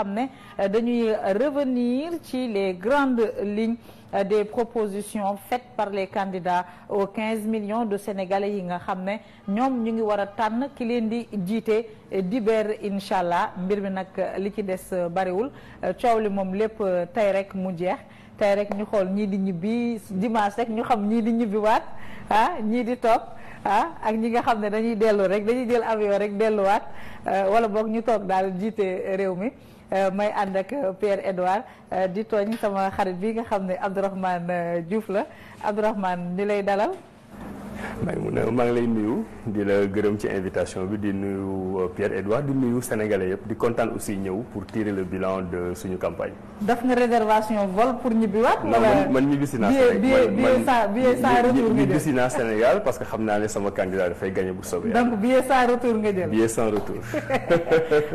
xam ne dañuy revenir ci les grandes lignes des propositions faites par les candidats aux 15 millions de Sénégalais yi nga xam ne ñoom ñu ngi war a tànn ki leen di jiite dibeer incha allah mbir mi nag li ci des bariwul coow li moom lépp tey rek mu jeex tey rek ñu xool ñii di ñibbi dimanche rek ñu xam ñii di ñibbi waat ñii di toog ak ñi nga xam ne dañuy dellu rek dañuy jël avion rek delluwaat wala boog ñu toog daal jiite réew mi may ànd ak Pierre Edouard di tooñ sama xarit bi nga xam ne Abdourahmane Diouf la Abdourahmane ñu lay dalal. maa ngi lay nuyu di la gërëm ci invitation bi di nuyu Pierre Edouard di nuyu sénégalais yëpp di kontaan aussi ñëw pour tirer le bilan de suñu campagne. daf nga réservation vol pour ñibbiwaat. wala man ñibbisi naa billet sans retour nga jël ñibbisi naa Sénégal parce que xam naa ne sama candidat dafay gagné bu soobee. donc billet sans retour nga jël. billet sans retour.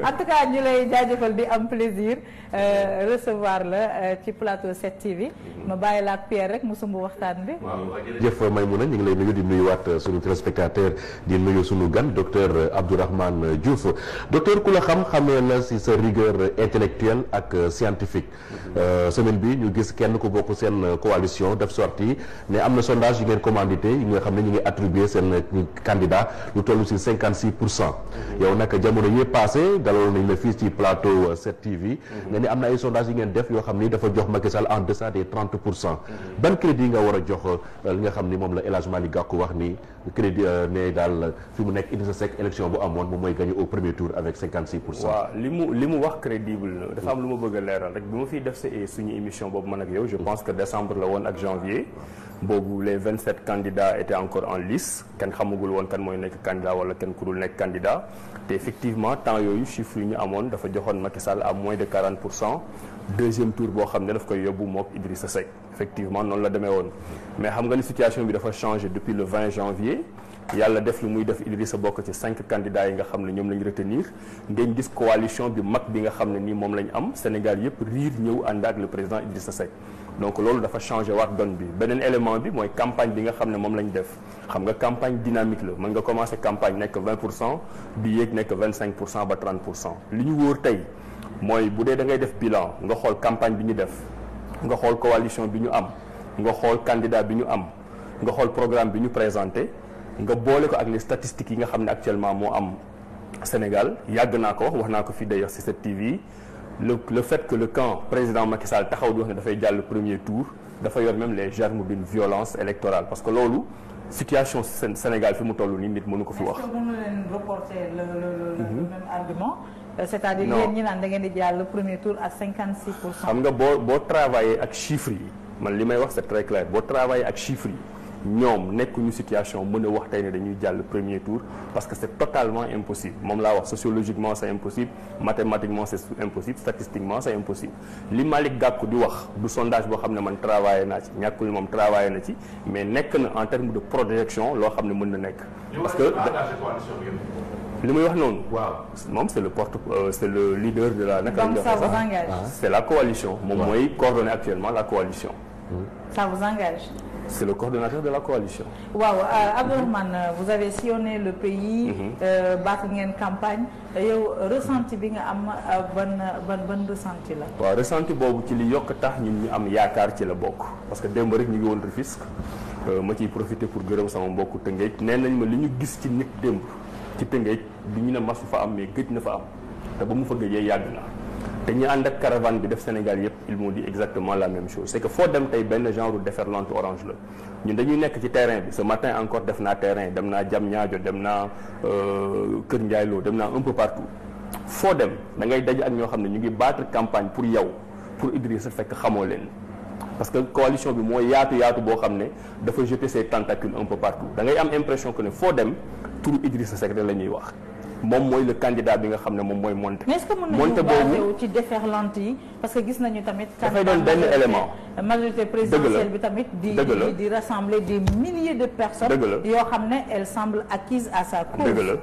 en tout cas ñu lay jaajëfal di am plaisir recevoir la ci plateau 7TV. ma bàyyi la ak Pierre rek mu sumb waxtaan bi. jëf Maymouna ñu ngi lay nuyu di nuyuwaat sunu téléspectateur di nuyu sunu gan docteur Abdourahmane Diouf docteur ku la xamee la si sa rigueur intellectuelle ak scientifique semaine bi ñu gis kenn ku bokk seen coalition def sortie ne am na sondage yi ngeen commandité yi nga xam ne ñu ngi attribué seen candidat lu toll si 56%. yow nag jamono yi passé dalaloon nañ la fii ci plateau 7TV nga ne am na ay sondage yi ngeen def yoo xam ni dafa jox Macky Sall en deçà des 30%. ban crédit nga war a jox li nga xam ni moom la El Hadj Malick Gakou wax ni crédit ne daal fi mu nekk Idrissa Seck élection bu amoon moom mooy gagné au premier tour avec 56%. waaw li mu wax crédible na dafa am lu ma bëgg a leeral rek bi ma fiy def suñu émission boobu man ak yow je pense que décembre la woon ak janvier boobu les 27 candidats étaient encore en lice kenn xamagul woon kan mooy nekk candidat wala kenn ku dul nekk candidat te effectivement temps yooyu chiffres yi ñu amoon dafa joxoon Macky Sall à moins de 40%. deuxième tour boo xam ne daf koy yóbbu mook Idrissa Seck effectivement noonu la demee woon mais xam nga ni situation bi dafa changé depuis le 20 janvier yàlla def lu muy def Idrissa bokk ci 5 candidats yi nga xam ne ñoom la ñu retenir ngeen gis coalition bi mag bi nga xam ne nii moom la ñu am Sénégal yëpp riir ñëw ànd ak le président Idrissa Seck donc loolu dafa changé waat donne bi beneen élément bi mooy campagne bi nga xam ne moom la ñu def xam nga campagne dynamique la mën nga commencé campagne nekk 20% di yéeg nekk 25% ba 30% li ñu wóor tey mooy bu dee da ngay def bilan nga xool campagne bi ñu def nga xool coalition bi ñu am nga xool candidat bi ñu am nga xool programme bi ñu présenté nga boole ko ak les statistiques yi nga xam ne actuellement moo am Sénégal yàgg naa ko wax naa ko fii d'ailleurs ci 7TV le fait que le camp président Macky Sall taxaw di wax ne dafay jàll premier tour dafa yor même les germes d'une violence électorale parce que loolu situation Sénégal fi mu toll nii nit mënu ko fi wax. est-ce que mënu leen reporter le même argument. c'est-à-dire yéen ñi naan da ngeen di jàll le premier tour à 56%. xam nga boo travailler ak chiffres yi man li may wax c'est très clair boo travailler ak chiffres yi ñoom nekkuñu situation mën a wax tey ne dañuy jàll premier tour parce que c'est totalement impossible moom laa wax sociologiquement c'est impossible mathématiquement c'est impossible statistiquement c'est impossible li Malick Gakou di wax du sondage boo xam ne man travaillé naa ci ñàkkul moom travaillé na ci mais nekk na en termes de projection loo xam ne mën na nekk parce que li muy wax noonu. waaw moom c'est le leader de la. naka donc ça vous engage. c'est la coalition. moom mooy coordonner actuellement la coalition. ça vous engage. c'est le coordonnateur de la coalition. waaw Abdourahmane vous avez sillonné le pays. battre ngeen campagne yow ressenti bi nga am ban ressenti la. waaw ressenti boobu ci li yokk tax ñun ñu am yaakaar ci la bokk parce que démb rek ñu ngi woon Rufisque ma ciy profiter pour gërëm sama mbokku Tëngéej nee nañ ma li ñu gis ci nit démb. ci Tëngéej bi ñu ne masu fa am mais gëj na fa am te ba mu fa gëjee yàgg na te ñu ànd ak caravane bi def Sénégal yëpp ils m'ont dit exactement la même chose c'est que foo dem tey benn genre déferlante orange la ñun dañuy nekk ci terrain bi ce matin encore def naa terrain dem naa Diamniadio dem naa Kër Ndiaye Lo dem naa un peu partout foo dem da ngay daje ak ñoo xam ne ñu ngi battre campagne pour yow pour Idrissa fekk xamoo leen parce que coalition bi mooy yaatu boo xam ne dafa jeter ses tentacules un peu partout da ngay am impression que ne foo dem turu Idrissa Seck la ñuy wax moom mooy le candidat bi nga xam ne moom mooy monté. mais est-ce que mën nañu basé ci déferlante yi parce que gis nañu tamit. dafay doon benn élément. majorité présidentielle bi tamit di rassembler des milliers de personnes. yoo xam ne elles semblent acquises à sa cause. dëgg la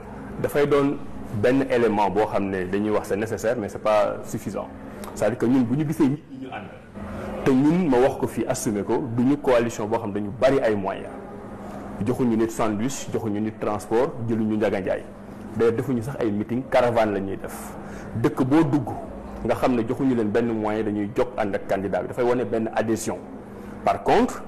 dafay doon benn élément boo xam ne dañuy wax c'est nécessaire mais c'est pas suffisant c'est-à-dire que ñun bu ñu gisee nit ñi ñu ànd te ñun ma wax ko fii assumer ko du ñu coalition boo xam dañu bari ay moyens. joxuñu nit sandwich joxuñu nit transport jëluñu Ndiaga Ndiaye d'ailleurs defuñu sax ay meeting caravane la ñuy def dëkk boo dugg nga xam ne joxuñu leen benn moyen dañuy jóg ànd ak candidat bi dafay wane benn adhésion. Par contre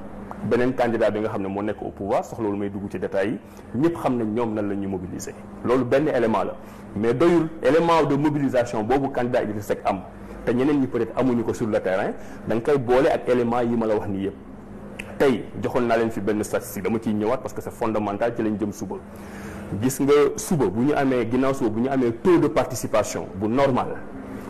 beneen candidat bi nga xam ne moo nekk au pouvoir soxla lu may dugg ci détails yi ñëpp xam nañ ñoom nan la ñuy mobiliser loolu benn élément la mais doyul élément de mobilisation boobu candidat Idrissa Seck am te ñeneen ñi peut-être amuñu ko sur le terrain da nga koy boole ak élément yi ma la wax nii yëpp. tey joxoon naa leen fi benn statistique dama ciy ñëwaat parce que c'est fondamental ci lañ jëm suba gis nga suba bu ñu amee ginnaaw suba bu ñu amee taux de participation bu normal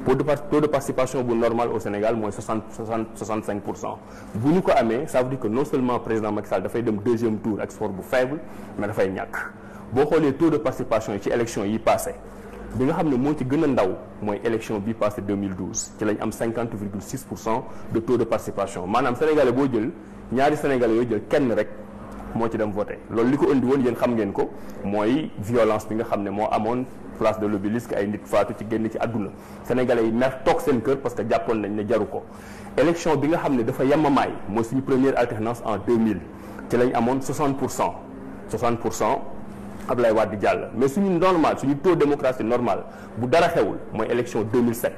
taux de participation bu normal au Sénégal mooy 65%. bu ñu ko amee ça veut dire que non seulement président Macky Sall dafay dem deuxième tour ak score bu faible mais dafay ñàkk boo xoolee taux de participation yi ci élection yi passé bi nga xam ne moo ci gën a ndaw mooy élection bi passé 2012 ci lañ am 50,6% de taux de participation maanaam sénégalais boo jël ñaari sénégalais yooyu jël kenn rek moo ci dem voté loolu li ko indi woon yéen xam ngeen ko mooy violence bi nga xam ne moo amoon place de l'Obélisque ay nit faatu ci génn ci àdduna sénégalais yi mer toog seen kër parce que jàppoon nañ ne jaru ko élection bi nga xam ne dafa yemamaay mooy suñu première alternance en 2000 ci lañ amoon 60% Abdoulaye Wade di jàll mais suñu normal suñu taux de démocratie normal bu dara xewul mooy élection 2007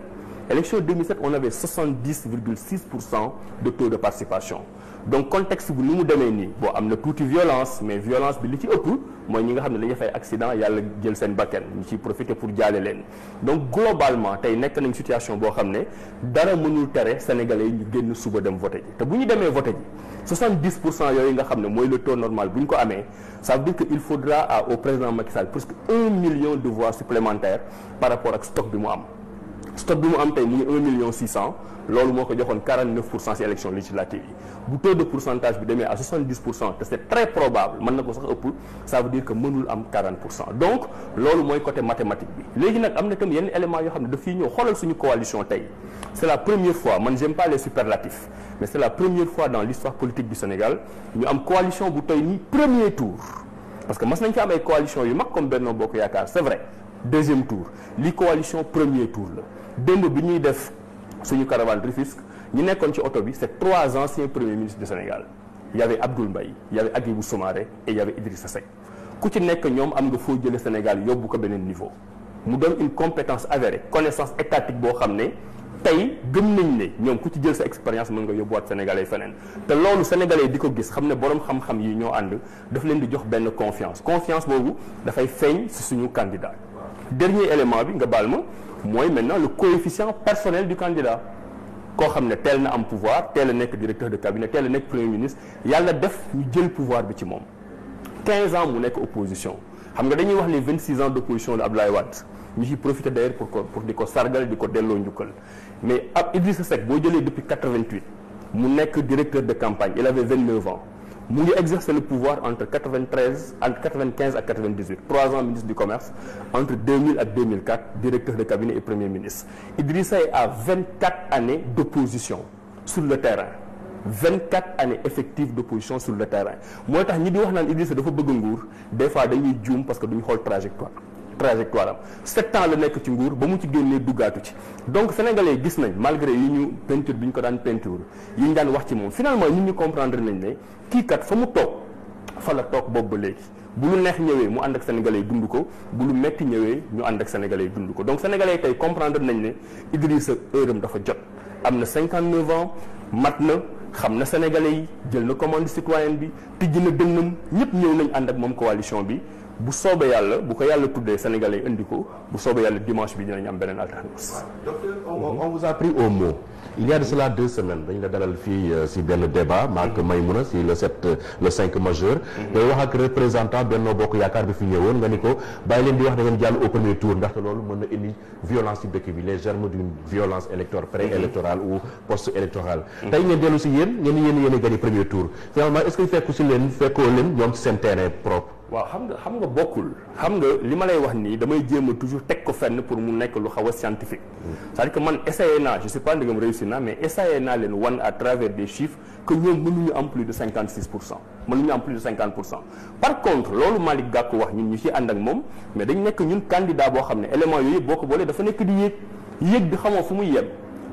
on avait 70,6% de taux de participation donc contexte bu ni mu demee nii boo am na tuuti violence mais violence bi li ci ëpp mooy ñi nga xam ne dañuy fay accident yàlla jël seen bakkan ñu ciy profiter pour jaale leen donc globalement tey nekk nañ situation boo xam ne dara mënul tere sénégalais yi ñu génn suba dem voter ji te bu ñu demee voter ji 70% yooyu nga xam ne mooy le taux normal bu ñu ko amee ça veut dire que il faudra au président Macky Sall presque 1 million de voix supplémentaires par rapport ak stock bi mu am tey mu ngi 1 million 600 loolu moo ko joxoon 49% ci élection législative yi bu taux de pourcentage bi demee à 70% te c'est très probable mën na ko sax ëpp ça veut dire que mënul am 40% donc loolu mooy côté mathématique bi léegi nag am na tam yenn éléments yoo xam ne daf fiy ñëw xoolal suñu coalition tey c'est la première fois man j'aime pas les superlatifs mais c'est la première fois dans l'histoire politique du Sénégal ñu am coalition bu toy ni premier tour parce que mas nañ fi am ay coalition yu mag comme Benno Bokk Yaakaar c'est vrai deuxième tour li coalition premier tour la démb bi ñuy def suñu caravane Rufisque ñi nekkoon ci oto bi c'est 3 anciens premiers ministres du Sénégal il y avait Abdoul Mbaye il y avait Hadjibou Soumaré et il y avait Idrissa Seck ku ci nekk ñoom am nga foo jële Sénégal yóbbu ko beneen niveau mu doon une compétence avérée connaissance étatique boo xam ne tey gëm nañ ne ñoom ku ci jël sa expérience mën nga yóbbuwaat sénégalais feneen te loolu sénégalais di ko gis xam ne borom xam-xam yi ñoo ànd daf leen di jox benn confiance boobu dafay feeñ ci suñu candidat dernier élément bi nga baal ma mooy maintenant le coefficient personnel du candidat koo xam ne teel na am pouvoir teel a nekk directeur de cabinet teel a nekk premier ministre yàlla def ñu jël pouvoir bi ci moom 15 ans mu nekk opposition xam nga dañuy wax les 26 ans d'opposition de Abdoulaye Wade ñu ciy profiter d'ailleurs pour di ko sargal di ko delloo njukkal mais ab Idrissa Seck boo jëlee depuis 88 mu nekk directeur de campagne il avait 29 ans mu ngi exercer le pouvoir entre 95 ak 98 3 ans ministre du commerce entre 2000 ak 2004 directeur de cabinet et premier ministre Idrissa a 24 années d'opposition sur le terrain 24 années effectives d'opposition sur le terrain mooy tax ñi di wax naan Idrissa dafa bëgg nguur des fois dañuy juum parce que duñu xool trajectoire am 7 ans la nekk ci nguur ba mu ci génnee duggaatu ci donc sénégalais gis nañ malgré yi ñu peinture bi ñu ko daan peinture yi ñu daan wax ci moom finalement ñun ñu comprendre nañ ne kii kat fa mu toog fa la toog boobu ba léegi bu lu neex ñëwee mu ànd ak sénégalais yi dund ko bu lu metti ñëwee ñu ànd ak sénégalais yi dund ko donc sénégalais yi tey comprendre nañ ne Idrissa heure am dafa jot am na 59 ans mat na xam na sénégalais yi jël na commande citoyenne bi tijji na dënnam ñëpp ñëw nañ ànd ak moom coalition bi bu soobee yàlla bu ko yàlla tuddee sénégalais yi indi ko bu soobee yàlla dimanche bi dinañ am beneen alternance. Docteur, on vous a pris au mot. Il y a de cela 2 semaines dañ la dalal fii si benn débat maak Maymouna si le 5 majeur. day wax ak représentant Benno Bokk Yaakaar bi fi ñëwoon nga ni ko bàyyi leen di wax da ngeen jàll au premier tour ndaxte loolu mën na indi violence ci dëkk bi les germes d'une violence électorale pré-électorale ou post-électorale. tey ngeen dellu si yéen yéen a gagné premier tour finalement est-ce que fekkoo leen ñoom ci seen terrain propre. waaw xam nga bokkul xam nga li ma lay wax nii damay jéem a toujours teg ko fenn pour mu nekk lu xaw a scientifique c'est-à-dire que man essayé naa je sais pas ndegam réussir naa mais essayé naa leen wan à travers des chiffres que ñoom mënuñu am plus de 56% mënuñu am plus de 50%. par contre loolu Malick Gakou wax ñun ñu ci ànd ak moom mais dañ nekk ñun candidat boo xam ne éléments yooyu yëpp boo ko boolee dafa nekk di yéeg bi xamoo fu muy yem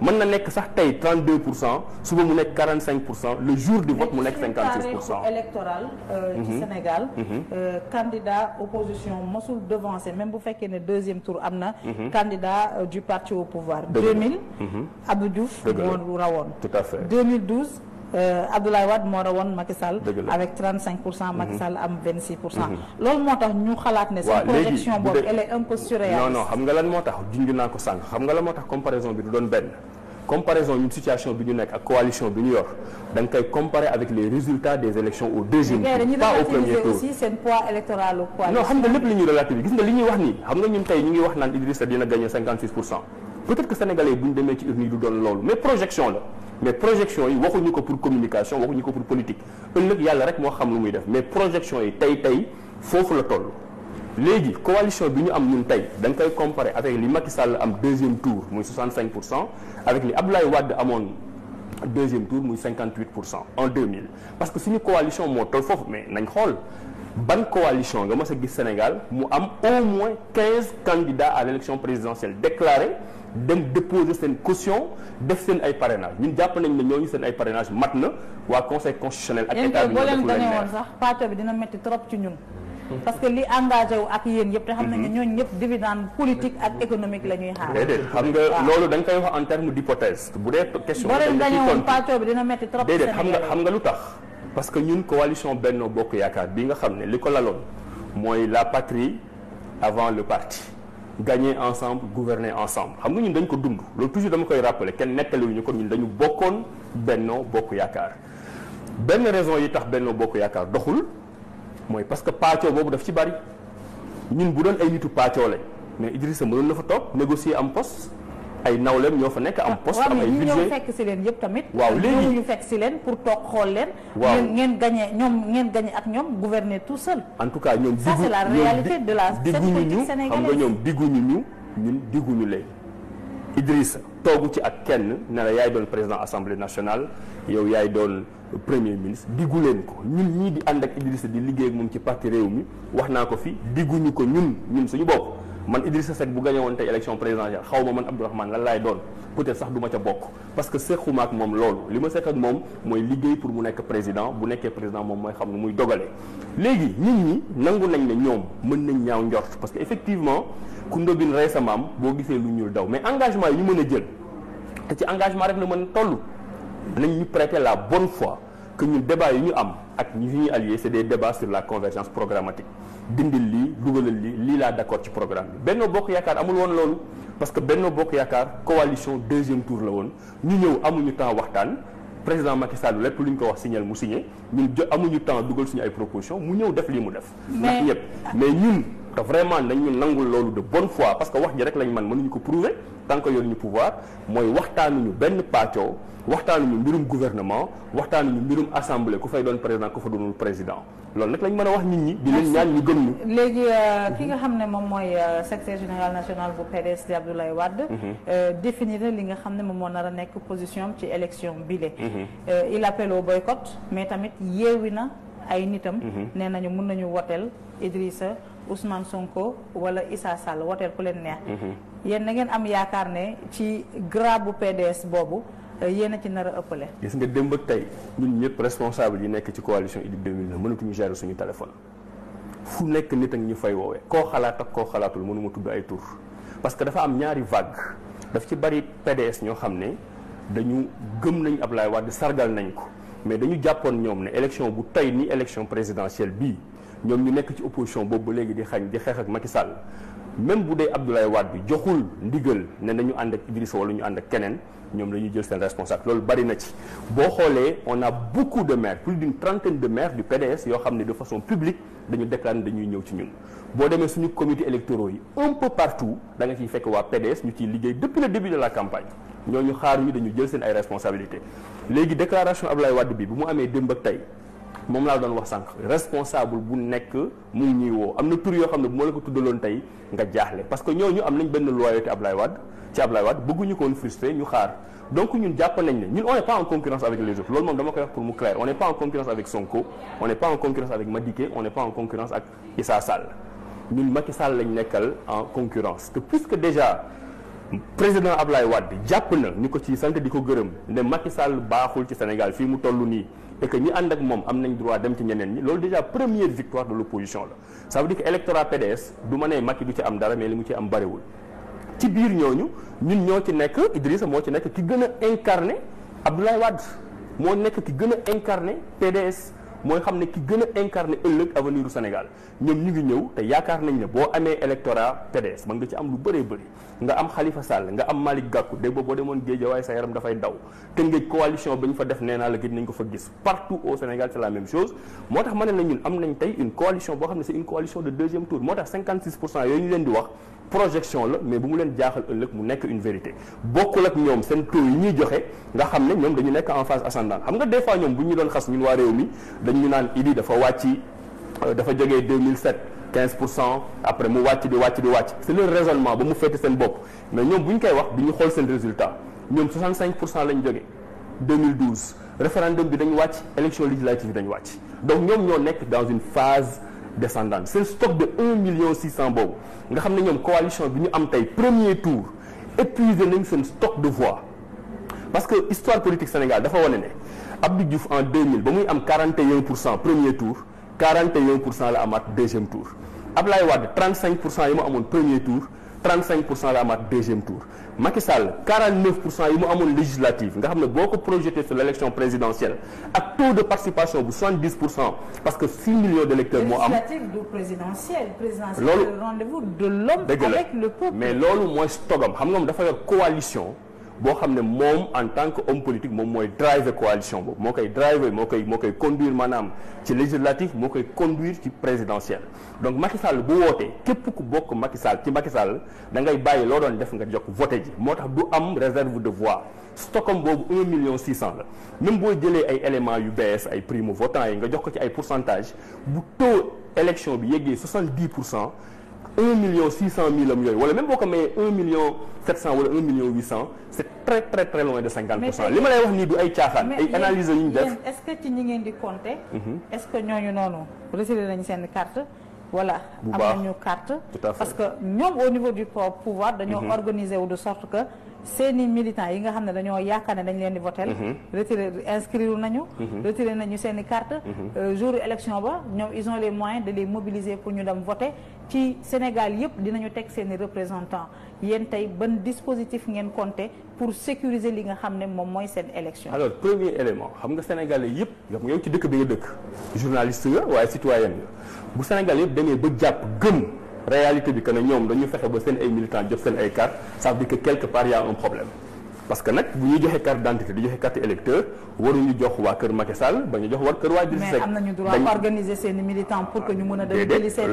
mën na nekk sax tey 32% suba mu nekk 45% le jour du vote mu nekk 56%. électoral ci Sénégal candidat opposition mosul devancé même bu fekkee ne deuxième tour am na candidat du parti au pouvoir 2000 Abdou Diouf moo rawoon tout à fait 2012 Abdoulaye Wade moo rawoon Macky Sall avec 35% Macky Sall am 26%. loolu moo tax ñu xalaat ne seen projection boobu elle est un peu surréaliste. non xam nga lan moo tax junj naa ko sànq xam nga lan moo tax comparaison bi du doon benn comparaison ñun situation bi ñu nekk ak coalition bi ñu yor da nga koy comparer avec les résultats des élections au deuxième tour pas au premier tour aussi seen poids électoral au coalition. non xam nga lépp li ñuy relativiser gis nga li ñuy wax nii xam nga ñun tey ñu ngi wax naan Idrissa dina gagner 56%. peut-être que sénégalais bu ñu demee ci urne yi du doon loolu mais projection la mais projection yi waxuñu ko pour communication waxuñu ko pour politique ëllëg yàlla rek moo xam lu muy def mais projection yi tey foofu la toll. léegi coalition bi ñu am ñun tey da nga koy comparer avec li Macky Sall am deuxième tour muy 65% avec li Abdoulaye Wade amoon deuxième tour muy 58% en 2000 parce que suñu coalition moo toll foofu mais nañ xool ban coalition nga mës a gis Sénégal mu am au moins 15 candidats à l'élection présidentielle déclarés dem déposer seen caution def seen ay parrainage ñun jàpp nañ ne ñooñu seen ay parrainage mat na waa conseil constitutionnel ak état bi boo leen gañe woon sax pàcco bi dina métti trop ci ñun parce que li engagé wu ak yéen yëpp te xam nañ ne ñooñu ñëpp dividende politique ak économique la ñuy xaar. déedéet xam nga loolu da nga koy wax en terme d'hypothèse bu dee question boo leen gañe woon pàcco bi dina métti trop. déedéet xam nga lu tax parce que ñun coalition Benno Bokk Yaakaar bi nga xam ne li ko laloon mooy la patrie avant le parti gagner ensemble gouverner ensemble xam nga ñun dañ ko dund loolu toujours dama koy rappeler kenn nettaliwuñu ko ñun dañu bokkoon Benno Bokk Yaakaar benn raison yi tax Benno Bokk Yaakaar doxul mooy parce que pàccoo boobu daf ci bari ñun bu doon ay nitu pàccoo lañ mais Idrissa mënoon na fa toog négocier am poste ay nawleem ñoo fa nekk am poste am ay budget ñëw fekk si leen yëpp tamit. waaw léegi ñu fekk si leen pour toog xool leen. waaw ngeen gagné ak ñoom gouverner tout seul. en tout cas ñoom. ça c'est la réalité de la scène politique sénégalaise. xam nga ñoom digguñu ñu ñun digguñu leen. Idrissa toogu ci ak kenn ne la yaay doon président assemblée nationale yow yaay doon premier ministre diggu leen ko ñun ñii di ànd ak Idrissa di liggéey ak moom ci parti réew mi wax naa ko fi digguñu ko ñun suñu bopp. man Idrissa Seck bu gagné woon tey élection présidentielle xaw ma man Abdourahmane lan laay doon peut-être sax du ma ca bokk parce que sequma ak moom loolu li ma seq ak moom mooy liggéey pour mu nekk président bu nekkee président moom mooy xam ne muy dogalee. léegi nit ñi nangu nañ ne ñoom mën nañ ñaaw njort parce que effectivement ku ndóbin rey sa maam boo gisee lu ñuul daw mais engagement yi ñu mën a jël te ci engagement rek la mën a toll nañ ñu prêter la bonne foi que ñun débat yi ñu am ak ñi ñuy alliés c'est des débats sur la convergence programmatique. dindil lii dugalal lii laa d'accord ci programme bi Benno Bokk Yaakaar amul woon loolu parce que Benno Bokk Yaakaar coalition deuxième tour la woon ñu ñëw amuñu temps waxtaan président Macky Sall lépp lu ñu ko wax signal mu signé ñun amuñu temps dugal suñu ay proposition mu ñëw def lii mu def ndax ñëpp mais ñun te vraiment nañ ñu nangul loolu de bonne foi parce que wax ji rek lañ man mënuñu ko prouver tant que yoruñu pouvoir mooy waxtaanuñu benn pàccoo waxtaanuñu mbirum gouvernement waxtaanuñu mbirum assemblée ku fay doon président ku fa doonul président loolu nag lañ mën a wax nit ñi di leen ñaan ñu gëm ñu léegi ki nga xam ne moom mooy secrétaire général national bu PDS di Abdoulaye Wade définir li nga xam ne moom moo nar a nekk position ci élection bile il appelle au boycott mais tamit yeewi na ay nitam nee nañu mën nañu woteel Idrissa Ousmane Sonko wala Issa Sall woteel ku leen neex yéen na ngeen am yaakaar ne ci grade bu PDS boobu yéen a ci nar a ëppale. gis nga démb ak tey ñun ñëpp responsable yi nekk ci coalition Idy 2009 mënatuñu gérer suñu téléphone fu nekk nit ak ñu fay woowee koo xalaat ak koo xalaatul mënuma tudd ay tur parce que dafa am ñaari vague daf ci bari PDS ñoo xam ne dañu gëm nañ Ablaye Wade sargal nañ ko mais dañu jàppoon ñoom ne élection bu tey ni élection présidentielle bii ñoom ñu nekk ci opposition boobu ba léegi di xeex ak Macky Sall même bu dee Abdoulaye Wade bi joxul ndigal ne nañu ànd ak Idrissa wala ñu ànd ak keneen ñoom la ñuy jël seen responsable loolu bari na ci boo xoolee on a beaucoup de maires plus d'une trentaine de maires du PDS yoo xam ne de façon publique dañu déclaré dañuy ñëw ci ñun boo demee suñu comités électoraux yi un peu partout da nga ciy fekk waa PDS ñu ciy liggéey depuis le début de la campagne ñooñu xaaruñu dañu jël seen ay responsabilités léegi déclaration Abdoulaye Wade bi bu mu amee démb ak tey moom laa doon wax sànq responsable bu nekk mu ngi ñuy woo am na tur yoo xam ne bu ma la ko tuddaloon tey nga jaaxle parce que ñooñu am nañ benn loyauté Abdoulaye Wade ci Abdoulaye Wade bëgguñu ko woon frustré ñu xaar donc ñun jàpp nañ ne ñun on n'est pas en concurrence avec les autres loolu moom dama koy wax pour mu clair on n'est pas en concurrence avec Sonko on n'est pas en concurrence avec Madické on n'est pas en concurrence ak Issa Sall ñun Macky Sall lañ nekkal en concurrence te puisque déjà président Ablaye Wade jàpp na ñu ko ci sant di ko gërëm ne Macky Sall baaxul ci Sénégal fii mu toll nii et que ñi ànd ak moom am nañ droit dem ci ñeneen ñi loolu déjà première victoire de l'opposition la ça veut dire que électorat PDS du ma ne Macky du ci am dara mais li mu ci am bariwul ci biir ñooñu ñun ñoo ci nekk Idrissa moo ci nekk ki gën a incarné Abdoulaye Wade moo nekk ki gën a incarné PDS mooy xam ne ki gën a incarné ëllëg avenir u Sénégal ñoom ñu ngi ñëw te yaakaar nañ ne boo amee électorat PDS mën nga ci am lu bëree bëri nga am Khalifa Sall nga am Malick Gakou dégg boo demoon Guédiawaye sa yaram dafay daw te ngéej coalition ba ñu fa def nee naa la gëj nañ ko fa gis partout au Sénégal c'est la même chose moo tax ma ne la ñun am nañ tey une coalition boo xam ne c'est une coalition de deuxième tour moo tax 56% yooyu ñu leen di wax projection la mais bu mu leen jaaxal ëllëg mu nekk une vérité bokkul ak ñoom seen taux yi ñuy joxe nga xam ne ñoom dañu nekk en phase ascendante xam nga des fois ñoom bu ñu doon xas ñun waa réew mi dañu naan Idi dafa wàcci dafa jógee 2007 15% après mu wàcc di wàcc c'est le raisonnement ba mu féete seen bopp mais ñoom bu ñu koy wax du ñu xool seen résultat ñoom 65% lañ jógee 2012 référendum bi dañu wàcc élection législative bi dañu wàcc donc ñoom ñoo nekk dans une phase descendante seen stock de 1,6 million boobu nga xam ne ñoom coalition bi ñu am tey premier tour épuisé nañ seen stock de voix parce que histoire politique Sénégal dafa wane ne Abdou Diouf en 2000 ba muy am 41% premier tour 41% la amaat deuxième tour Ablaye Wade 35% yi mu amoon premier tour 35% la amaat deuxième tour Macky Sall 49% yi mu amoon législative nga xam ne boo ko projeté sur l'élection présidentielle ak taux de participation bu 70% parce que 6 millions d'électeurs moo am. législative du présidentielle loolu rendez-vous de l'homme avec le peuple. mais loolu mooy stogam xam nga moom dafa yor coalition boo xam ne moom en tant que homme politique moom mooy driver coalition boobu moo koy driver moo koy conduire maanaam ci législatif moo koy conduire ci présidentielle donc Macky Sall bu wootee képp ku bokk Macky Sall ci Macky Sall da ngay bàyyi loo doon def nga jox voté ji moo tax du am réserve de voix stockam boobu 1,6 million la même boo jëlee ay éléments yu bees ay primo votants yi nga jox ko ci ay pourcentage bu taux élection bi yeggee 70%. 1,6 million yooyu wala même boo ko mayee 1,7 million wala 1,8 million c'est très loin de 50%. li ma lay wax nii du ay caaxaan ay analyse yu ñu def. est-ce que ci ñi ngeen di compter. est-ce que ñooñu noonu retiré nañu seen carte. wala am nañu carte. parce que ñoom au niveau du pouvoir dañoo organiser wu de sorte que seeni militants yi nga xam ne dañoo yaakaar ne dañ leen di voter. retiré inscrire nañu. retiré nañu seeni carte. jour élection ba ñoom ils ont les moyens de les mobiliser pour ñu dem voter ci Sénégal yëpp dinañu teg seeni représentants yéen tey ban dispositif ngeen compter pour sécuriser li nga xam ne moom mooy seen élection. alors premier élément xam nga Sénégalais yëpp xam nga yow ci dëkk bi nga dëkk journaliste nga waaye citoyen nga bu Sénégal yëpp demee ba jàpp gëm réalité bi que ne ñoom dañu fexe ba seen ay militants jot seen ay carte ça veut dire que quelque part y a un problème parce que nag bu ñuy joxe carte d'identité di joxe carte électeur waruñu jox waa kër Macky Sall ba ñu jox waa kër waa Idrissa Seck. mais am nañu droit organiser seen militants pour que ñu mën a dem jëli seen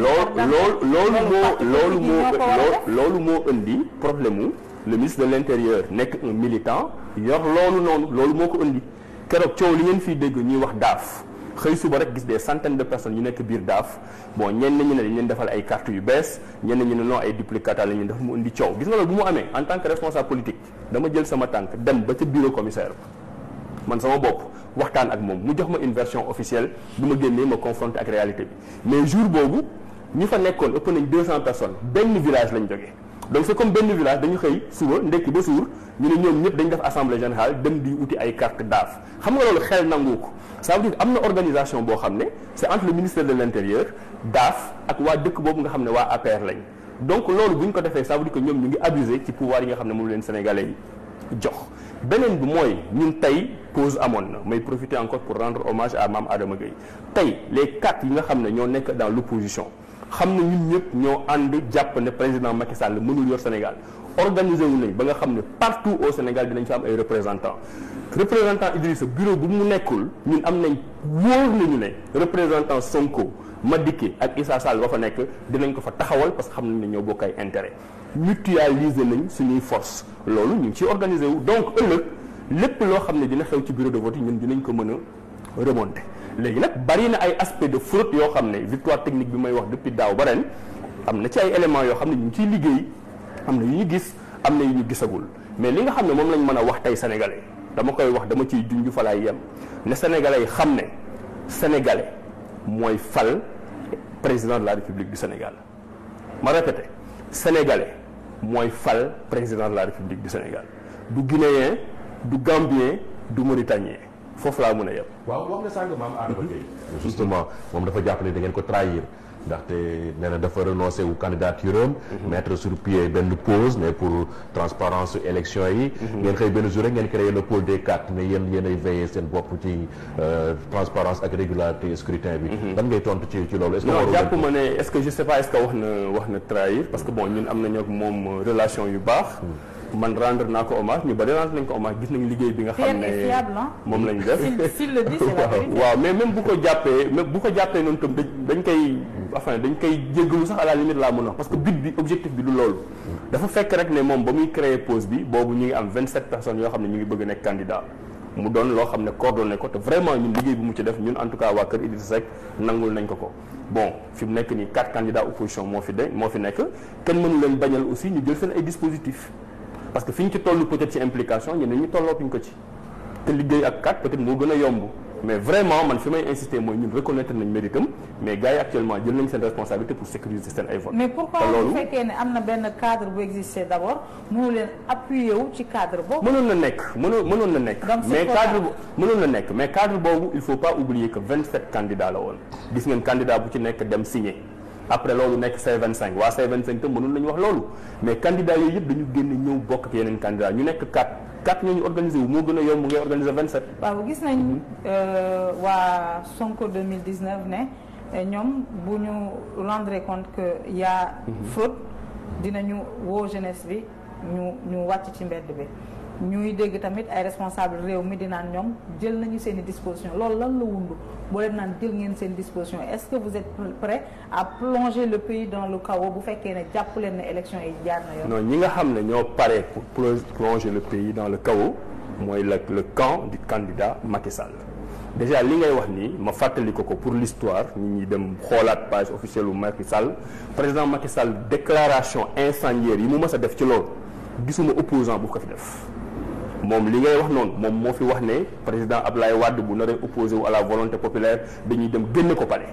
loolu moo indi problème mu le ministre de l'intérieur nekk un militant yor loolu noonu loolu moo ko indi keroog coow li ngeen fii dégg ñuy wax daaf xëy suba rek gis des centaines de personnes yu nekk biir daaf bon ñenn ñi ne dañ leen defal ay cartes yu bees ñenn ñi ne non ay duplicata la ñu def mu indi coow gis nga loolu bu mu amee en tant que responsable politique dama jël sama tànk dem ba ca bureau commissaire man sama bopp waxtaan ak moom mu jox ma une version officielle bu ma génnee ma confronté ak réalité bi mais jour boobu ñi fa nekkoon ëpp nañ 200 personnes benn village lañ jógee donc c'est comme benn village dañu xëy suba ndekki ba suur ñu ne ñoom ñëpp dañ def assemblée générale dem di uti ay carte daaf xam nga loolu xel nangu ko ça veut dire am na organisation boo xam ne c'est entre le ministère de l'intérieur daaf ak waa dëkk boobu nga xam ne waa APR lañ donc loolu bu ñu ko defee ça veut dire que ñoom ñu ngi abuser ci pouvoir yi nga xam ne moom leen sénégalais yi jox beneen bi mooy ñun tey pause amoon na may profiter encore pour rendre hommage à Mame Adama Gueye tey les quatre yi nga xam ne ñoo nekk dans l'opposition xam ne ñun ñëpp ñoo ànd jàpp ne président Macky Sall mënul yor Sénégal organisé wu nañ ba nga xam ne partout au Sénégal dinañ fa am ay représentant Idrissa bureau bu mu nekkul ñun am nañ wóor nañu ne représentant Sonko Madické ak Issa Sall ba fa nekk dinañ ko fa taxawal parce que xam nañ ne ñoo bokk ay intérêt mutualiser nañ suñuy force loolu ñu ngi ciy organisé wu donc ëllëg lépp loo xam ne dina xew ci bureau de vote yi ñun dinañ ko mën a remonter léegi nag bari na ay aspect de fraude yoo xam ne victoire technique bi may wax depuis daaw ba ren am na ci ay éléments yoo xam ne ñu ngi ciy liggéey am na yu ñu gis am na yu ñu gisagul mais li nga xam ne moom lañ mën a wax tey sénégalais dama koy wax dama ciy junj fa laay yem ne sénégalais yi xam ne sénégalais mooy fal président de la République du Sénégal ma répété sénégalais mooy fal président de la République du Sénégal du guinéen du gambien du mauritanien foofu laa mën a yem. waaw wax nga sànq maam Adama Gueye justement moom dafa jàpp ne da ngeen ko trahir ndaxte nee na dafa renoncé wu candidature am mettre sur pied benn pause mais pour transparence élection yi ngeen xëy benn jour rek ngeen créé le pôle des quatre ne yéen ay veillé seen bopp ci transparence ak régularité scrutin bi lan ngay tontu ci loolu est-ce que non jàpp ma ne est-ce que je sais pas est-ce que wax na trahir parce que bon ñun am nañu ak moom relation yu baax man rendre naa ko hommage ñu bari rendre nañ ko hommage gis nañu liggéey bi nga xam ne moom lañu def s'il le dit c'est la vérité. waaw mais même bu ko jàppee noonu tam dañ koy jéggalu sax à la limite laa mën a wax parce que but bi objectif bi du loolu dafa fekk rek ne moom ba muy créer pause bi boobu ñu ngi am 27 personnes yoo xam ne ñu ngi bëgg nekk candidat mu doon loo xam ne coordonné ko te vraiment ñun liggéey bi mu ci def ñun en tout cas waa kër Idrissa Seck nangul nañ ko bon fi mu nekk nii 4 candidats opposition moo fi nekk kenn mënu leen bañal aussi ñu jël seen ay dispositifs parce que fi ñu ci toll peut-être ci implication ñeneen ñi tollootuñ ko ci te liggéey ak 4 peut-être moo gën a yomb mais vraiment man fi may insister mooy ñun reconnaître nañ méritam mais gars yi actuellement jël nañ seen responsabilité pour sécuriser seen ay votes. mais pourquoi bu fekkee ne am na benn cadre bu exister d'abord mënu leen appuyer wu ci cadre boobu. mënoon na nekk mais cadre boobu il faut pas oublier que 27 candidats la woon gis ngeen candidat bu ci nekk dem signer. après loolu nekk C25 waa C25 tam mënoon nañu wax loolu mais candidats yooyu yëpp dañu génn ñëw bokk ak yeneen candidats ñu nekk 4 ñooñu organisé wu moo gën a yomb ngay organiser 27. waaw gis nañ waa Sonko 2019 ne ñoom bu ñu rendre compte que y a fraude dinañu woo jeunesse bi ñu wàcc ci mbedd bi ñuy dégg tamit ay responsable réew mi di naan ñoom jël nañu seen i disposition loolu lan la wundu boo leen naan jël ngeen seen disposition est-ce que vous êtes prêt à plonger le pays dans le chaos bu fekkee ne jàpp leen ne élection yi jaar na yoon. non ñi nga xam ne ñoo pare pour plonger le pays dans le chaos mooy le camp du candidat Macky Sall déjà li ngay wax nii ma fàttali ko pour l'histoire ñi dem xoolaat page officielle u Macky Sall président Macky Sall déclaration incendiaire yi mu mës a def ci loolu gisuma opposant bu ko fi def. moom li ngay wax noonu moom moo fi wax ne président Abdoulaye Wade bu naree opposé wu à la volonté populaire dañuy dem génne ko palais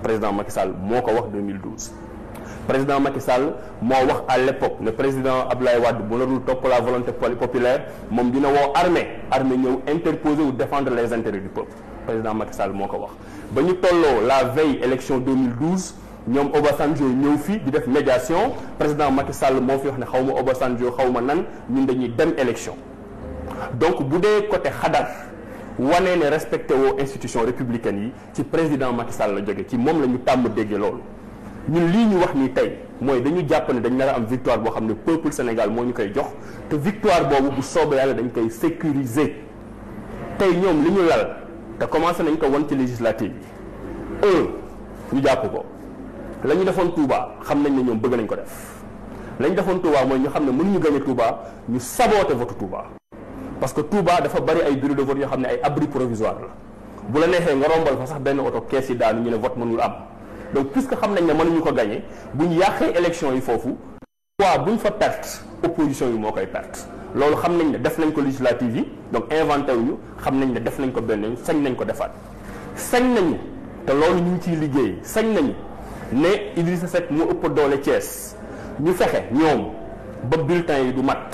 président Macky Sall moo ko wax 2012. président Macky Sall moo wax à l'époque ne président Abdoulaye Wade bu narul topp la volonté populaire moom dina woo armée ñëw interposer ou défendre les intérêts du peuple président Macky Sall moo ko wax. ba ñu tolloo la veille élection 2012 ñoom Obasanjo ñëw fii di def médiation président Macky Sall moo fi wax ne xaw ma Obasanjo xaw ma nan ñun dañuy dem élection. donc bu dee côté xadar wane ne respecté woo institution républicaine yi ci président Macky Sall la jóge ci moom la ñu tàmm déggee loolu ñun lii ñu wax nii tey mooy dañu jàpp ne dañ nar a am victoire boo xam ne peuple Sénégal moo ñu koy jox te victoire boobu bu soobee yàlla dañ koy sécuriser tey ñoom li ñu lal te commencé nañ ko won ci législative yi ñu jàpp ko la ñu defoon Touba xam nañ ne ñoom bëgg nañ ko def la ñu defoon Touba mooy ñu xam ne mënuñu gagner Touba ñu saboter vote Touba. parce que Touba dafa bari ay bureau de vote yoo xam ne ay abri provisoire la bu la neexee nga rombal fa sax benn oto kees yi daanu ñu ne vote mënul am donc puisque xam nañ ne mënuñu ko gagner bu ñu yàqee élection yi foofu waa bu ñu fa perte opposition yi moo koy perte loolu xam nañ ne def nañ ko législative yi donc inventé wuñu xam nañ ne def nañ ko benn sañ nañ ko defaat sañ nañu te loolu ñu ngi ciy liggéey sañ nañu ne Idrissa Seck moo ëpp doole Thiès ñu fexe ñoom ba bulletin yi du mat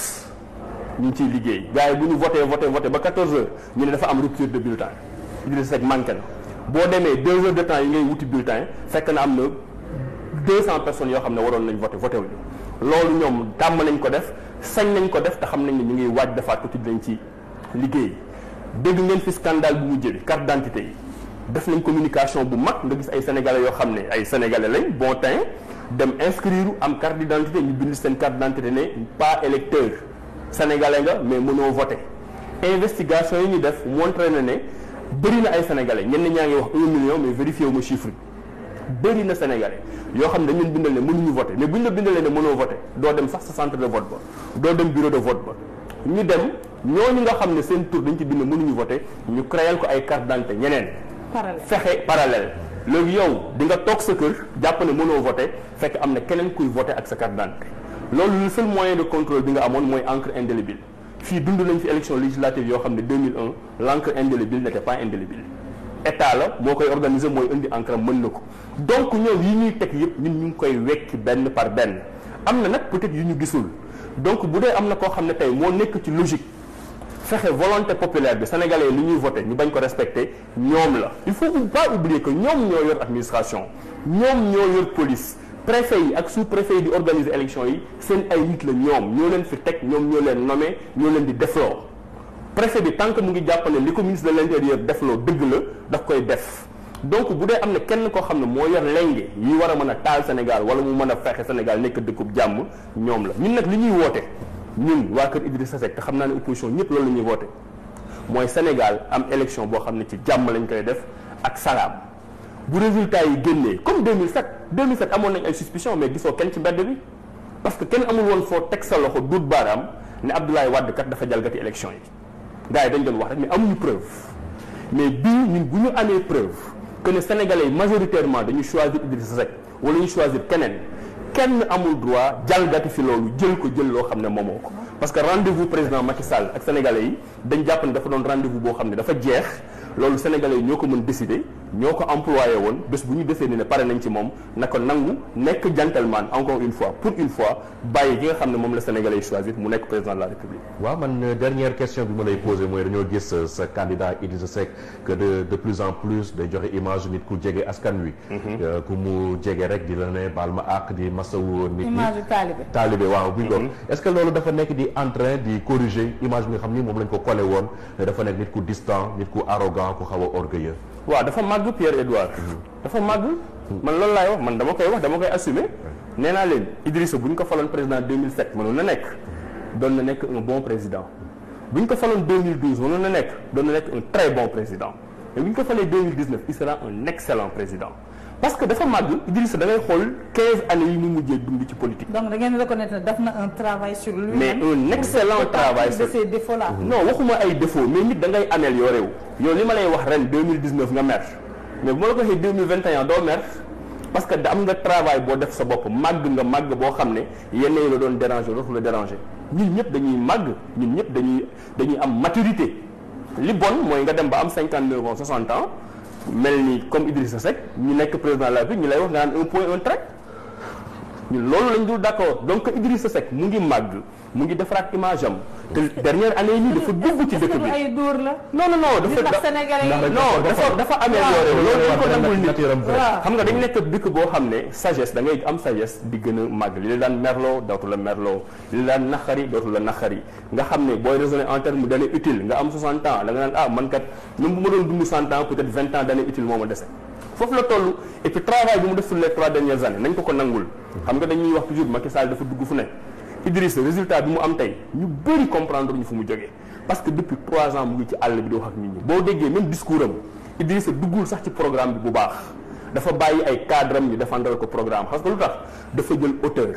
ñu ngi ciy liggéey gars yi bu ñu voté ba 14 heures ñu ne dafa am rupture de bulletin Idrissa Seck manqué na boo demee 2 heures de temps yi ngay wuti bulletin fekk na am na 200 personnes yoo xam ne waroon nañ voté wuñu loolu ñoom tàmm nañ ko def sañ nañ ko def te xam nañ ne ñu ngi waaj defaat ko ci dinañ ci liggéey dégg ngeen fi scandale bu mujj bi carte d'identité yi def nañ communication bu mag nga gis ay sénégalais yoo xam ne ay sénégalais lañ bon teint dem inscrire am carte d'identité ñu bind seen carte d'identité ne pas électeur sénégalais nga mais mënoo voter investigation yi ñu def montré na ne bëri na ay sénégalais ñenn ñaa ngi wax 1 million mais vérifié wu ma chiffre bëri na sénégalais yoo xam ne dañu leen bindal ne mënuñu voter mais bu ñu la bindalee ne mënoo voter doo dem sax sa centre de vote ba doo dem bureau de vote ba ñu dem ñooñu nga xam ne seen tour dañ ci bind mënuñu voter ñu créer ko ay carte d'identité ñeneen fexe parallèle léegi yow di nga toog sa kër jàpp ne mënoo voter fekk am na keneen kuy voter ak sa carte d'identité loolu le seul moyen de contrôle bi nga amoon mooy encre indélébile fii dund nañ fi élection législative yoo xam ne 2001 l'encre indélébile n'était pas indélébile état la moo koy organiser mooy indi encre mën na ko donc ñoom yi ñuy teg yëpp ñun ñu ngi koy wekki benn par benn am na nag peut-être yu ñu gisul donc bu dee am na koo xam ne tey moo nekk ci logique fexe volonté populaire bi sénégalais li ñuy voté ñu bañ ko respecté ñoom la il faut pas oublier que ñoom ñoo yor administration ñoom ñoo yor police préfet yi ak sous-préfet yi di organiser élection yi seen ay nit la ñoo leen fi teg ñoom ñoo leen nommé ñoo leen di defloo préfet bi tant que mu ngi jàpp ne li ko ministre de l'intérieur defloo dëgg la daf koy def donc bu dee am na kenn koo xam ne moo yor lenge yi war a mën a taal Sénégal wala mu mën a fexe Sénégal nekk dëkkub jàmm ñoom la ñun nag li ñuy woote ñun waa kër Idrissa Seck te xam naa ne opposition ñëpp loolu la ñuy woote mooy Sénégal am élection boo xam ne ci jàmm lañ koy def ak salaam bu résultat yi génnee comme 2007 amoon nañ ay suspicion mais gisoo kenn ci mbedd bi parce que kenn amul woon foo teg sa loxo duut baaraam ne Abdoulaye Wade kat dafa jalgati élection yi gars yi dañ doon wax rek mais amuñu preuve mais bii ñun bu ñu amee preuve que ne sénégalais yi majoritairement dañu choisir Idrissa Seck wala ñu choisir kenn amul droit jalgati fi loolu jël loo xam ne moomoo ko parce que rendez-vous président Macky Sall ak sénégalais yi dañ jàpp ne dafa doon rendez-vous boo xam ne dafa jeex loolu sénégalais yi ñoo ko mën décider ñoo ko employé woon bés bu ñu décidé ne pare nañ ci moom na ko nangu nekk gentleman encore une fois pour une fois bàyyi gi nga xam ne moom la sénégalais yi choisir mu nekk président de la république. waaw man dernière question bi ma lay posé mooy dañoo gis sa candidat Idrissa Seck que de plus en plus day joxe image nit ku jege askan wi. ku mu jege rek di la ne baal ma àq di masawu nit ñi. image taalibe waaw bu ñu ko. est-ce que loolu dafa nekk di en train di corriger image bi nga xam ni moom lañ ko collé woon ne dafa nekk nit ku distant nit ku arrogant ku xaw a orgueilleux. waaw dafa màgg Pierre Edouard dafa màgg man loolu laay wax man dama koy assumer nee naa leen Idrissa bu ñu ko faloon président 2007 mënoon na nekk doon na nekk un bon président bu ñu ko faloon 2012 mënoon na nekk doon na nekk un très bon président mais bu ñu ko falee 2019 il sera un excellent président parce que dafa màgg Idrissa da ngay xool 15 années yi mu mujjee dund ci politique. donc da ngeen reconnaître ne def na un travail sur lui. mais un excellent travail sur ces défauts là. non waxuma ay défauts mais nit da ngay amélioré wu. yow li ma lay wax ren 2019 nga mer mais bu ma la ko waxee 2021 doo mer parce que am nga travail boo def sa bopp màgg boo xam ne yenn yi la doon déranger dootu la déranger ñun ñëpp dañuy màgg ñun ñëpp dañuy am maturité li bon mooy nga dem ba am 59 ans 60 ans. mel ni comme Idrissa Seck ñu nekk président de la République ñu lay wax nga naan un point un trait ñun loolu lañ dul d'accord donc Idrissa Seck mu ngi màgg mu ngi defaraat image am te dernière année yi dafa dugg ci dëkk bi ay dóor la. non dafa amélioré loolu dañ ko nangul nit xam nga dañ nekk dëkk boo xam ne sagesse da ngay am sagesse di gën a màgg li la daan merloo dootu la merloo li la daan naqari dootu la naqari nga xam ne booy raisonner en terme d'année utile nga am 60 ans da nga naan man kat même bu ma doon dund 100 ans peut-être 20 ans d'année utile moo ma dese foofu la toll et puis travail bi mu def sur les 3 dernières années nañ ko nangul xam nga dañuy wax toujours Macky Sall dafa dugg fu ne Idrissa résultat bi mu am tey ñu bëri comprendre ñu fu mu jógee parce que depuis 3 ans mu ngi ci àll bi di wax ak nit ñi boo déggee même discours am Idrissa duggul sax ci programme bi bu baax dafa bàyyi ay cadre am ñu défendre ko programme parce que lu tax dafa jël hauteur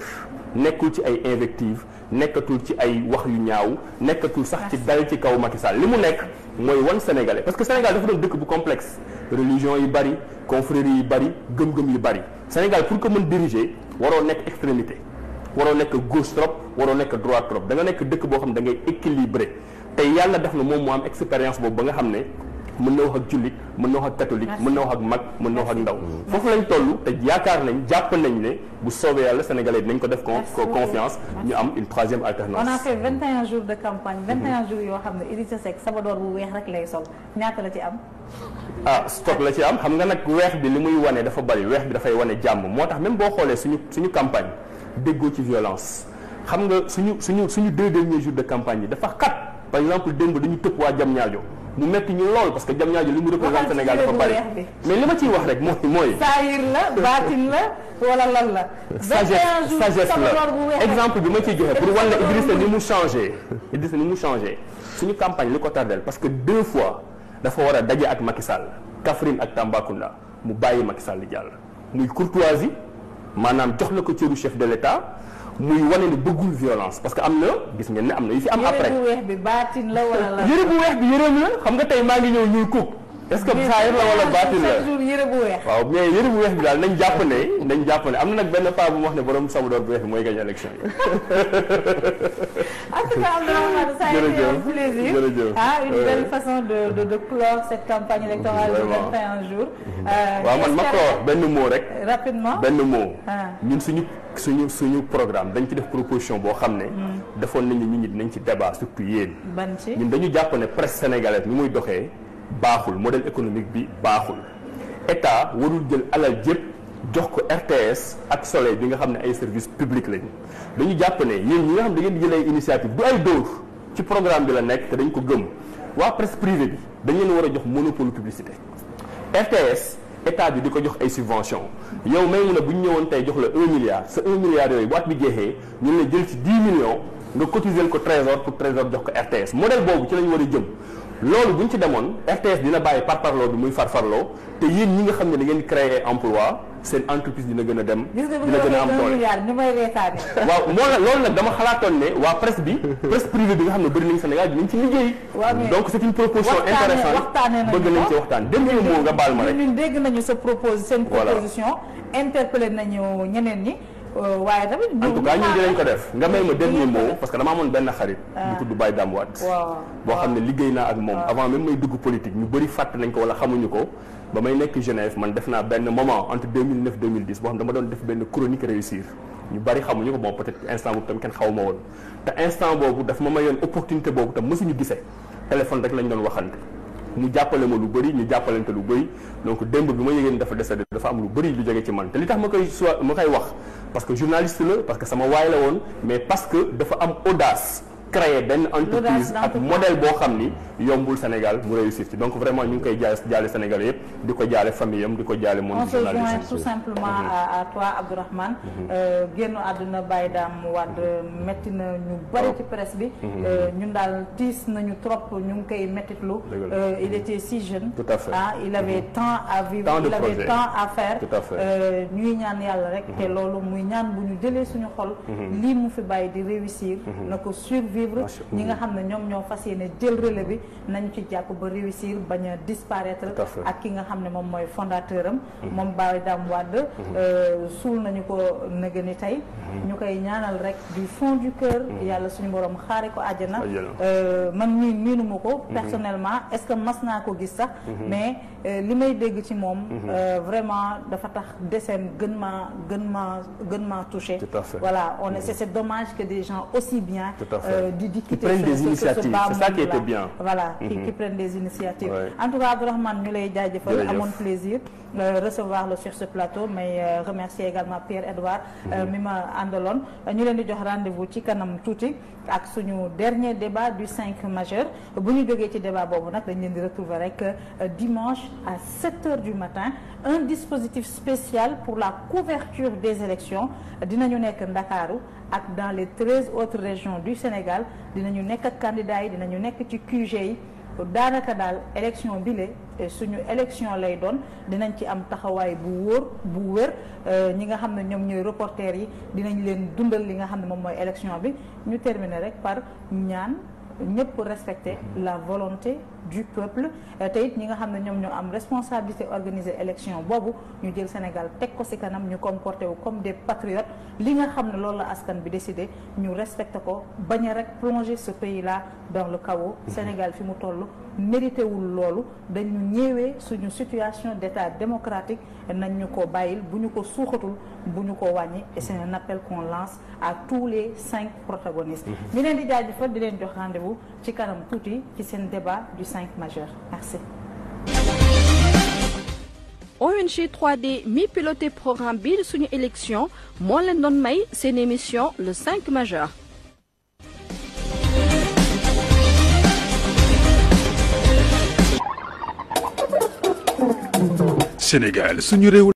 nekkul ci ay invective nekkatul ci ay wax yu ñaaw nekkatul sax ci dal ci kaw Macky Sall li mu nekk mooy wan sénégalais parce que Sénégal dafa doon dëkk bu complexe religion yi bari confrérie yi bari gëm-gëm yi bari Sénégal pour que mën diriger waroo nekk extrémité waroo nekk gauche trop waroo nekk droite trop da nga nekk dëkk boo xam ne da ngay équilibré tey yàlla def na moom moo am expérience boobu ba nga xam ne mën na wax ak jullit mën na wax ak catholique mën na wax ak mag mën na wax ak ndaw foofu lañ toll te yaakaar nañ jàpp nañ ne bu soobee yàlla sénégalais dinañ ko def confiance ñu am une troisième alternance. on a fait 21 jours de campagne 21 jours yoo xam ne Idrissa Seck sabadoor bu weex rek lay sol ñaata la ci am. stock la ci am xam nga nag weex bi li muy wane dafa bari weex bi dafay wane jàmm moo tax même boo xoolee suñu campagne déggoo ci violence xam nga suñu 2 derniers jours de campagne yi dafa xat par exemple démb dañu tëpp waa Diamniadio mu metti ñu lool parce que Diamniadio li mu représente Sénégal dafa bari mais li ma ciy wax rek mooy saayir la baatin la wala lan la sagesse la exemple bi ma ciy joxe pour wan la Idrissa ni mu changé suñu campagne li ko tardel parce que 2 fois dafa war a daje ak Macky Sall Kaffrine ak Tambacounda mu bàyyi Macky Sall di jàll muy courtoisie maanaam jox la ko cëru chef de l'État muy wane ne bëggul violence parce que am na gis ngeen ne am na yu fi am après yére bu weex bi baatin la wala la yére bu weex bi yëreem la xam nga tey maa ngi ñëw ñuul kuk est-ce que saayir la wala baatin la chaque jour yére bu weex. waaw mais yére bu weex bi daal nañ jàpp ne am na nag benn paa bu mu wax ne borom sabadoor bu weex bi mooy gañ élection yi. En tout cas Abdourahmane, ça a été un plaisir. Une belle façon de clore cette campagne électorale de 21 jours. waaw man ma clore benn mot rek. Rapidement benn mot. ñun suñu programme dañ ci def proposition boo xam ne. defoon nañu nit ñi dinañ ci débat surtout yéen. ban ci ñun dañu jàpp ne presse sénégalaise ni muy doxee baaxul modèle économique bi baaxul état warul jël alal jëpp jox ko RTS ak Soleil bi nga xam ne ay services publics lañu dañu jàpp ne yéen ñi nga xam ne da ngeen di jël ay initiative du ay dóor ci programme bi la nekk te dañ ko gëm waa presse privée bi dañ leen war a jox monopole publicité RTS état bi di ko jox ay subvention yow may mun a bu ñu ñëwoon tey jox la 1 milliard sa 1 milliard yooyu bu at bi jeexee ñu la jël ci 10 millions nga cotiser ko trésor pour trésor jox ko RTS modèle boobu ci lañu war a jëm loolu bu ñu ci demoon RTS dina bàyyi parparloo bi muy farfarloo te yéen ñi nga xam ne da ngeen di créer emploi seen entreprise dina gën a dem. dina gën a am doole ñu may reetaane. waaw loolu nag dama xalaatoon ne waa presse bi presse privée bi nga xam ne bëri nañu Sénégal dinañ ci liggéey. donc c'est une proposition intéressante bëgg nañ ci waxtaan dernier mot nga baal ma rek. ñun dégg nañu sa seen proposition interpellé nañu ñeneen ñi. waaye tamit en tout cas ñun dinañ ko def nga may ma dernier mot parce que dama amoon benn xarit bu tudd Baye Dame Wade boo xam ne liggéey naa ak moom avant même may dugg politique ñu bëri fàtt nañ ko wala xamuñu ko ba may nekk Genève man def naa benn moment entre 2009 2010 boo xam dama doon def benn chronique réussir ñu bëri xamuñu ko bon peut-être instant boobu tam kenn xaw ma woon te instant boobu daf ma mayoon opportunité boobu tam mësuñu gisee téléphone rek lañ doon waxante mu jàppale ma lu bëri ñu jàppalante lu bëri donc démb bi ma yëgee ni dafa décédé dafa am lu bëri lu jóge ci man te li tax ma koy wax parce que journaliste la parce que sama waay la woon mais parce que dafa am audace créer benn entreprise ak modèle boo xam ni yombul Sénégal mu réussir ci donc vraiment ñu ngi koy jaale Sénégal yëpp di ko jaale famille am di ko jaale monde journaliste. On se joint tout simplement à toi Abdourahmane. génn àdduna Baye Dame Wade métti na ñu bari ci presse bi. ñun daal tiis nañu trop ñu ngi koy méttitlu. il était si jeune. tout à fait il avait temps à vivre. il avait temps à faire. tout à fait ñuy ñaan yàlla rek. te loolu muy ñaan bu ñu jëlee suñu xol. lii mu fi bàyyi di réussir. na ko survivre. ñi nga xam ne ñoom ñoo fas yéene jël relais bi nañu ci jàpp ba réussir bañ a disparaître ak ki nga xam ne moom mooy fondateur am moom Baye Dame Wade suul nañu ko nëga ni tey ñu koy ñaanal rek du fond du cœur yàlla suñu borom xaare ko àjjana man mii miinuma ko personnellement est-ce que mas naa ko gis sax mais li may dégg ci moom vraiment dafa tax deseen gën maa touché voilà c'est dommage que des gens aussi bien di quitter des initiatives, c'est ça qui était bien. Voilà, qui prennent des initiatives. En tout cas, Abdourahmane, ñu lay jaajëfal amoon plaisir recevoir le sur ce plateau mais remercier également Pierre-Edouard mi ma àndaloon ñu leen di jox rendez-vous ci kanam tuuti ak suñu dernier débat du 5 majeur bu ñu jógee ci débat boobu nag dañ leen di retrouver rek dimanche à 7h du matin un dispositif spécial pour la couverture des élections dinañu nekk Ndakaaru ak dans les 13 autres régions du Sénégal dinañu nekk ak candidats yi dinañu nekk ci QG yi daanaka daal élection bi la suñu élection lay doon dinañ ci am taxawaay bu wóor bu wér ñi nga xam ne ñoom ñooy reporters yi dinañ leen dundal li nga xam ne moom mooy élection bi ñu terminer rek par ñaan ñëpp respecter la volonté du peuple te it ñi nga xam ne ñoom ñoo am responsabilité organiser élection boobu ñu jël Sénégal teg ko ci kanam ñu comporté wu comme des patriotes li nga xam ne loolu la askan bi décidé ñu respecté ko bañ a rek plonger ce pays là dans le chaos. Sénégal fi mu toll mérité wul loolu dañu ñëwee suñu situation d'état démocratique nañ ñu ko bàyyil bu ñu ko suuxatul bu ñu ko wàññi et c'est un appel qu'on lance à tous les 5 protagonistes. ñu leen di jaajëfal di leen jox rendez-vous ci kanam tuuti ci seen débat du 5 majeur. Merci. ONG 3D mi piloté programme bi suñu élection moo leen doon may seen émission le 5 majeur. Sénégal suñu réew